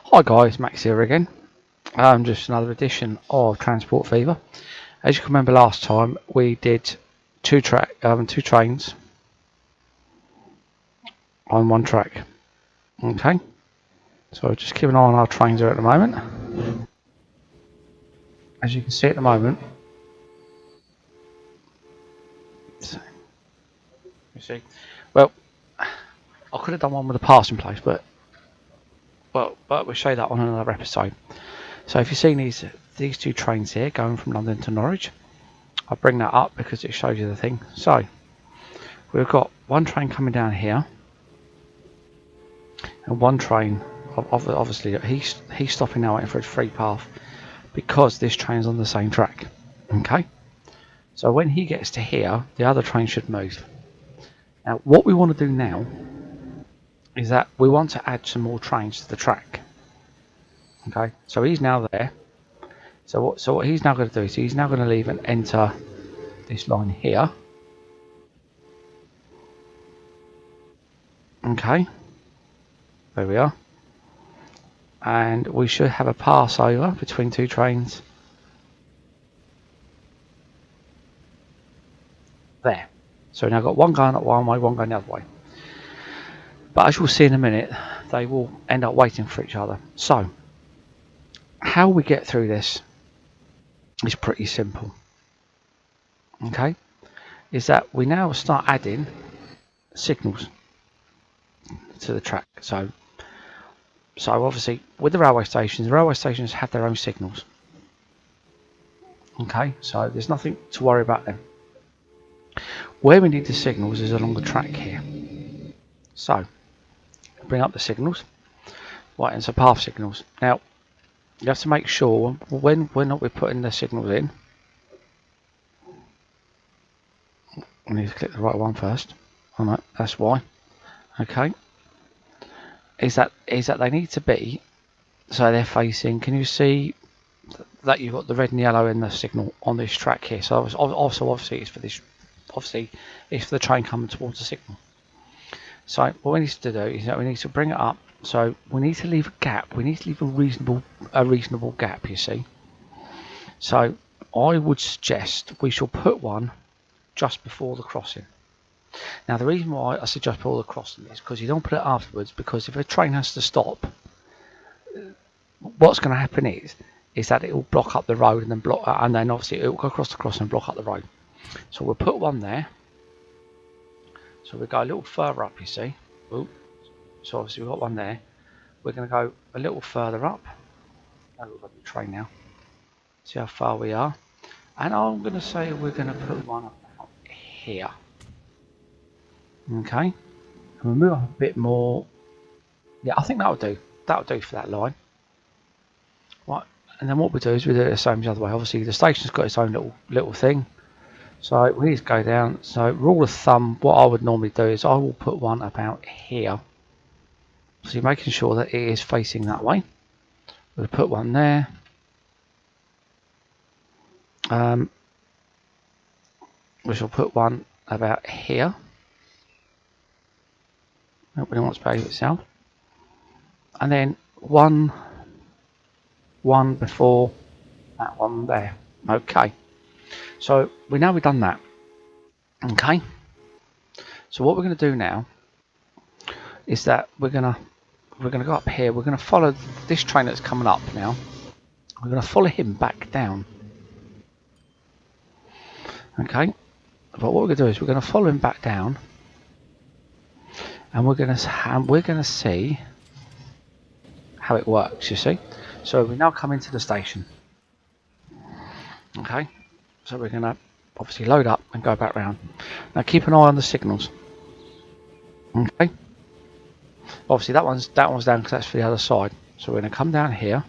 Hi guys, Max here again. Just another edition of Transport Fever. As you can remember last time, we did two trains on one track. Okay, so just keep an eye on our trains here at the moment. As you can see at the moment, you see, well, I could have done one with a passing place, but we'll show you that on another episode. So if you've seen these two trains here going from London to Norwich, I'll bring that up because it shows you the thing. So we've got one train coming down here, and one train. Obviously, he's stopping now waiting for his free path because this train's on the same track. Okay, so when he gets to here, the other train should move. Now, what we want to do now is that we want to add some more trains to the track. Okay, so he's now there. So what he's now going to do is he's now going to leave and enter this line here. Okay, there we are. And we should have a pass over between two trains there. So we've now got one going up one way, one going the other way. But as you'll see in a minute, they will end up waiting for each other. So how we get through this is pretty simple. Okay, is that we now start adding signals to the track. So obviously with the railway stations have their own signals. Okay, so there's nothing to worry about them. Where we need the signals is along the track here. So bring up the signals. Right, and so path signals. Now you have to make sure when we're putting the signals in. I need to click the right one first. Oh no, that's why. Okay. Is that they need to be so they're facing. Can you see that you've got the red and yellow in the signal on this track here? So also obviously it's for this. Obviously it's for the train coming towards the signal. So what we need to do is that we need to bring it up. So we need to leave a gap. We need to leave a reasonable gap. You see. So I would suggest we shall put one just before the crossing. Now the reason why I suggest put all the crossing is because you don't put it afterwards, because if a train has to stop, what's going to happen is that it will block up the road and then obviously it will go across the crossing and block up the road. So we'll put one there. So we'll go a little further up, you see. Ooh. So obviously we've got one there. We're going to go a little further up. Oh, we've got the train now. See how far we are. And I'm going to say we're going to put one up here. Okay, and we'll move up a bit more. Yeah, I think that'll do. That'll do for that line. Right, and then what we do is we do it the same as the other way. Obviously, the station's got its own little thing. So we need to go down. So rule of thumb, what I would normally do is I will put one about here. So you're making sure that it is facing that way. We'll put one there. We shall put one about here. Nobody wants to behave itself. And then one before that one there. Okay. So we've done that. Okay. So what we're going to do now is that we're going to go up here. We're going to follow this train that's coming up now. We're going to follow him back down. Okay. But what we're going to do is we're going to follow him back down. And we're going to see how it works, you see. So we now come into the station. Okay, so we're going to obviously load up and go back round. Now keep an eye on the signals. Okay, obviously that one's down because that's for the other side. So we're going to come down here,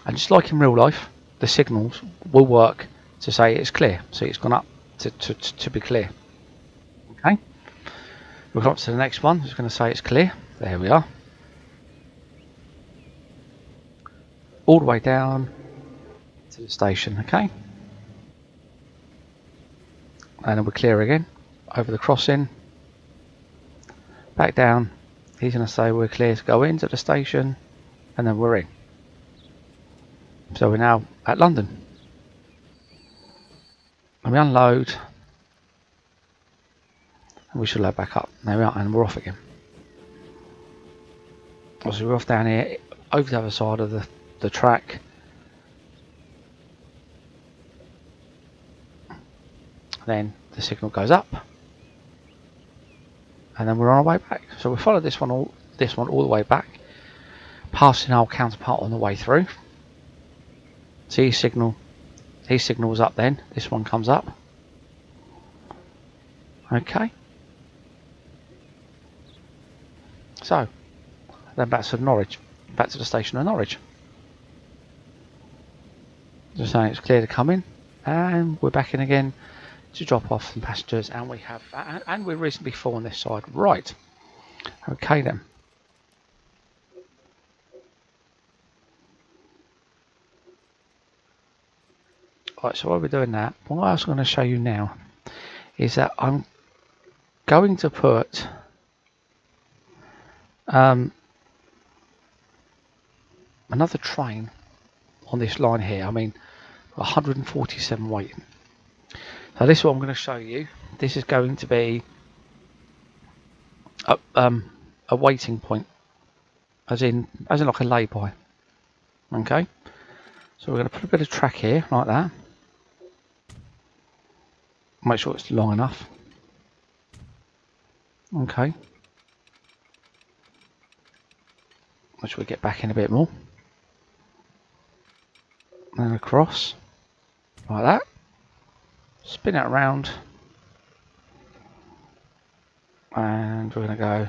and just like in real life, the signals will work to say it's clear. See, it's gone up to be clear. Okay. We'll come up to the next one. It's going to say it's clear. There we are. All the way down to the station. Okay. And then we're clear again. Over the crossing. Back down he's going to say we're clear to go into the station, and then we're in. So we're now at London. And we unload, and we should load back up. There we are, and we're off again. So we're off down here, over the other side of the track. Then the signal goes up, and then we're on our way back. So we follow this one all the way back, passing our counterpart on the way through. See his signals up then. This one comes up. Okay. So then back to Norwich, back to the station of Norwich. Just saying it's clear to come in, and we're back in again to drop off some passengers, and we're reasonably full on this side. Right. Okay then. Right, so while we're doing that, what I was going to show you now is that I'm going to put another train on this line here. I mean, 147 waiting. So this is what I'm going to show you. This is going to be a waiting point, as in like a lay-by. Okay. So we're going to put a bit of track here like that. Make sure it's long enough. Okay. Make sure we get back in a bit more. And across like that. Spin it around, and we're going to go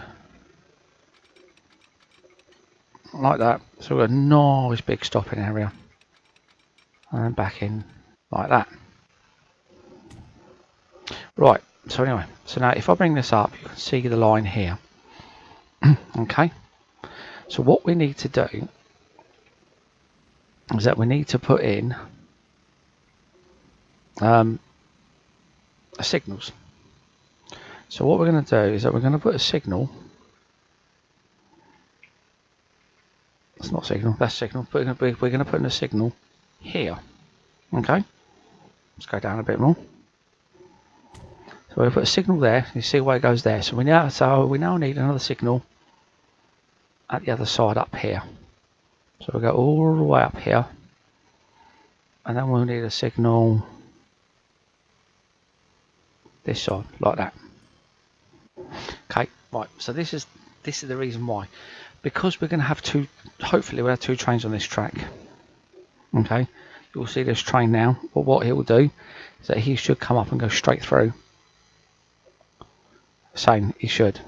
like that. So we've got a nice big stopping area, and then back in like that. Right, so anyway, so now if I bring this up, you can see the line here. Okay, so what we need to do is that we need to put in signals. So what we're going to do is that we're going to put a signal. That's not signal, that's signal. But we're going to put in a signal here. Okay, let's go down a bit more. So we put a signal there. You see where it goes there. So we now need another signal at the other side up here. So we'll go all the way up here, and then we'll need a signal this side like that. Okay, right. So this is the reason why, because we're going to have two. Hopefully, we'll have two trains on this track. Okay, you'll see this train now. But what he will do is that he should come up and go straight through. Same, he should.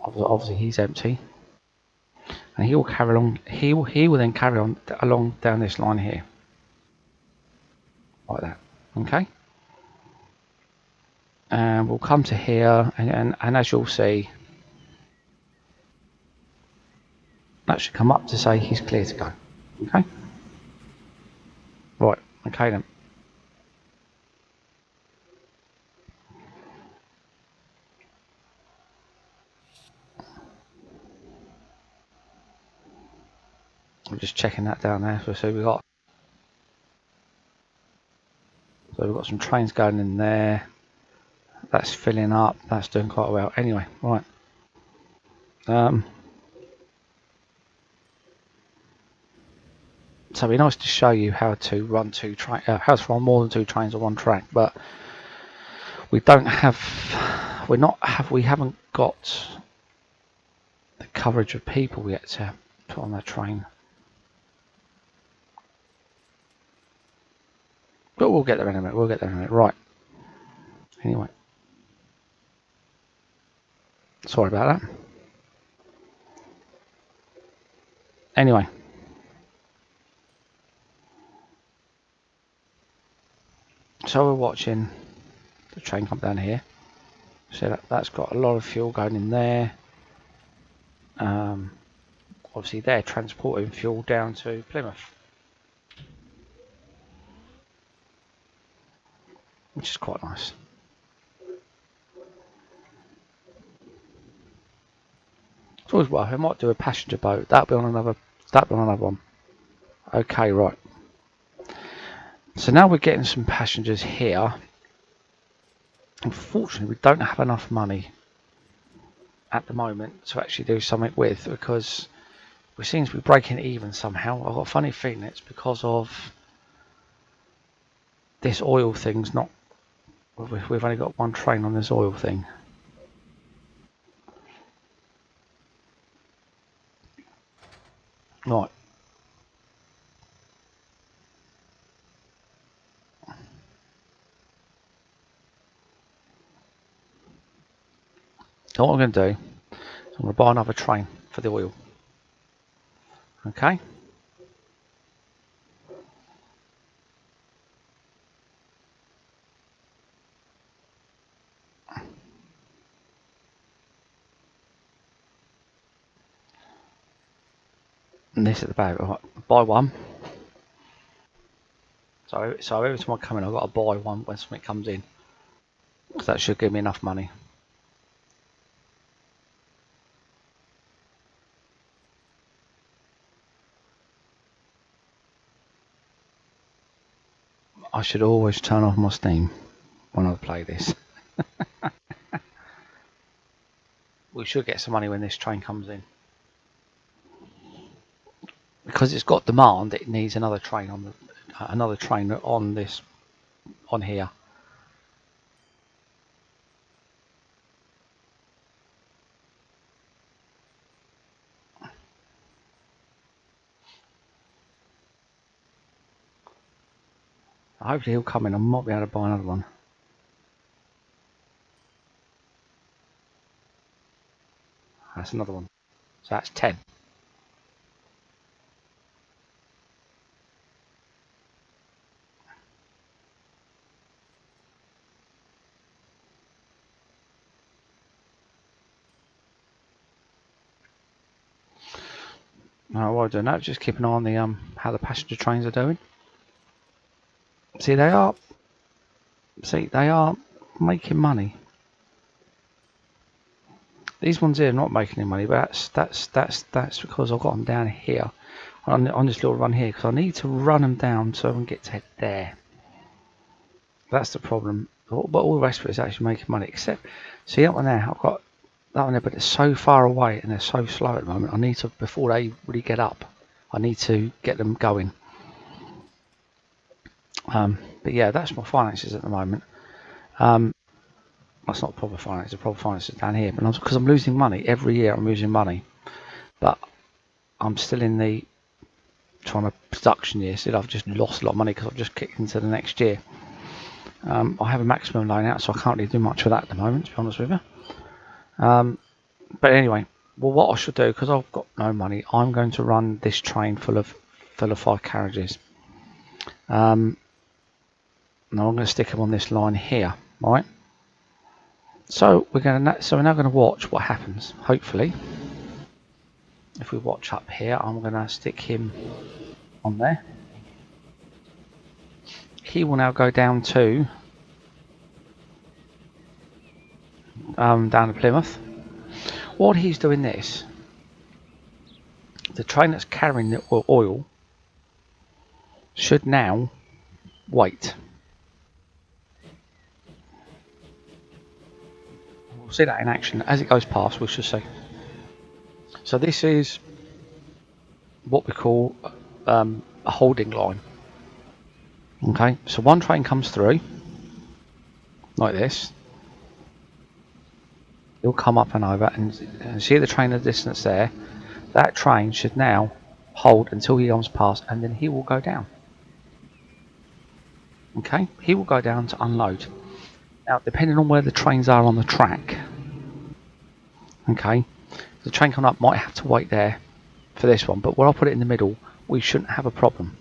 Obviously, he's empty, and he will carry along. He will then carry on along down this line here, like that. Okay. And we'll come to here, and as you'll see, that should come up to say he's clear to go. Okay. Right. Okay then. I'm just checking that down there. So we've got some trains going in there. That's filling up. That's doing quite well. Anyway, right. So it'd be nice to show you how to run how to run more than two trains on one track, but we haven't got the coverage of people yet to put on that train. But we'll get there in a minute. Right. Anyway. Sorry about that. Anyway. So we're watching the train come down here. So that's got a lot of fuel going in there. Obviously they're transporting fuel down to Plymouth, which is quite nice. It's always worth it. I might do a passenger boat. That'll be on another. That'll be on another one. Okay, right. So now we're getting some passengers here. Unfortunately, we don't have enough money at the moment to actually do something with, because we seem to be breaking even somehow. I've got a funny feeling it's because of this oil thing's not. We've only got one train on this oil thing. Right. So what I'm going to do is I'm going to buy another train for the oil. Okay. And this at the back. Right. Buy one. So every time I come in, I've got to buy one when something comes in. So that should give me enough money. I should always turn off my Steam when I play this. We should get some money when this train comes in. Because it's got demand, it needs another train on this on here. Hopefully he'll come in. I might be able to buy another one. That's another one. So that's 10. Now what I do now, just keep an eye on the how the passenger trains are doing. See, they are making money. These ones here are not making any money, but that's because I've got them down here on this little run here, because I need to run them down so I can get to head there. That's the problem. But all the rest of it is actually making money, except see that one there. I've got that one there, but it's so far away and they're so slow at the moment. I need to, before they really get up, I need to get them going. But yeah, that's my finances at the moment. That's not proper finance. The proper finance is down here, but because I'm losing money every year, I'm losing money. But I'm still in the trying to production year. Still, I've just lost a lot of money because I've just kicked into the next year. I have a maximum loan out, so I can't really do much with that at the moment, to be honest with you. But anyway, well, what I should do, because I've got no money, I'm going to run this train full of 5 carriages. Now I'm going to stick them on this line here, right? So we're now going to watch what happens. Hopefully, if we watch up here, I'm going to stick him on there. He will now go down to down to Plymouth. While he's doing this, the train that's carrying the oil should now wait. We'll see that in action as it goes past. We should see. So this is what we call a holding line. Okay, so one train comes through like this. He'll come up and over, and see the train at the distance there. That train should now hold until he comes past, and then he will go down. Okay, he will go down to unload. Now, depending on where the trains are on the track, okay, the train coming up might have to wait there for this one, but when I put it in the middle, we shouldn't have a problem.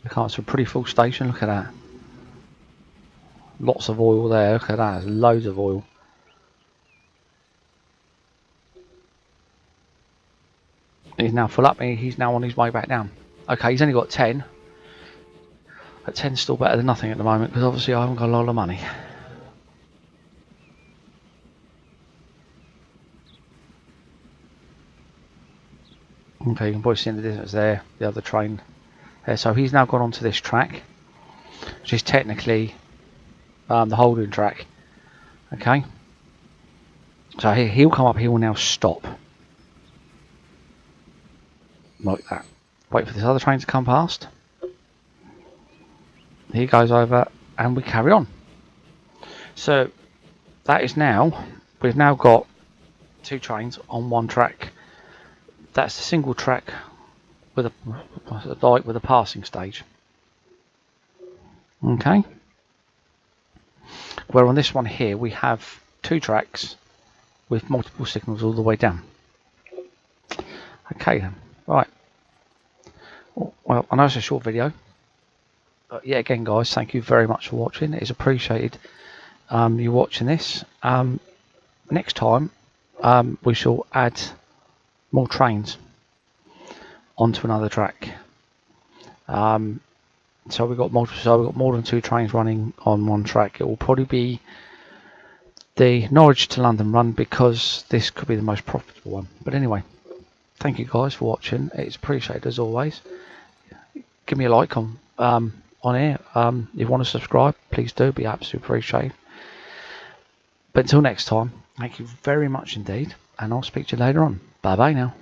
It's a pretty full station. Look at that. Lots of oil there. Look at that. There's loads of oil. He's now full up. He's now on his way back down. Okay, he's only got 10. But 10's still better than nothing at the moment, because obviously I haven't got a lot of money. Okay, you can probably see in the distance there the other train there. So he's now gone onto this track, which is technically the holding track. Okay, so he'll come up, he will now stop like that. Wait for this other train to come past. He goes over and we carry on. So that is now, we've now got two trains on one track. That's a single track with a passing stage. Okay. Where on this one here we have two tracks with multiple signals all the way down. Okay then, right. Well, I know it's a short video, but yeah, again guys, thank you very much for watching. It is appreciated you watching this. Next time we shall add more trains onto another track. So we've got more than two trains running on one track. It will probably be the Norwich to London run, because this could be the most profitable one. But anyway, thank you guys for watching. It's appreciated as always. Give me a like on here. If you want to subscribe, please do. Be absolutely appreciated. But until next time, thank you very much indeed, and I'll speak to you later on. Bye bye now.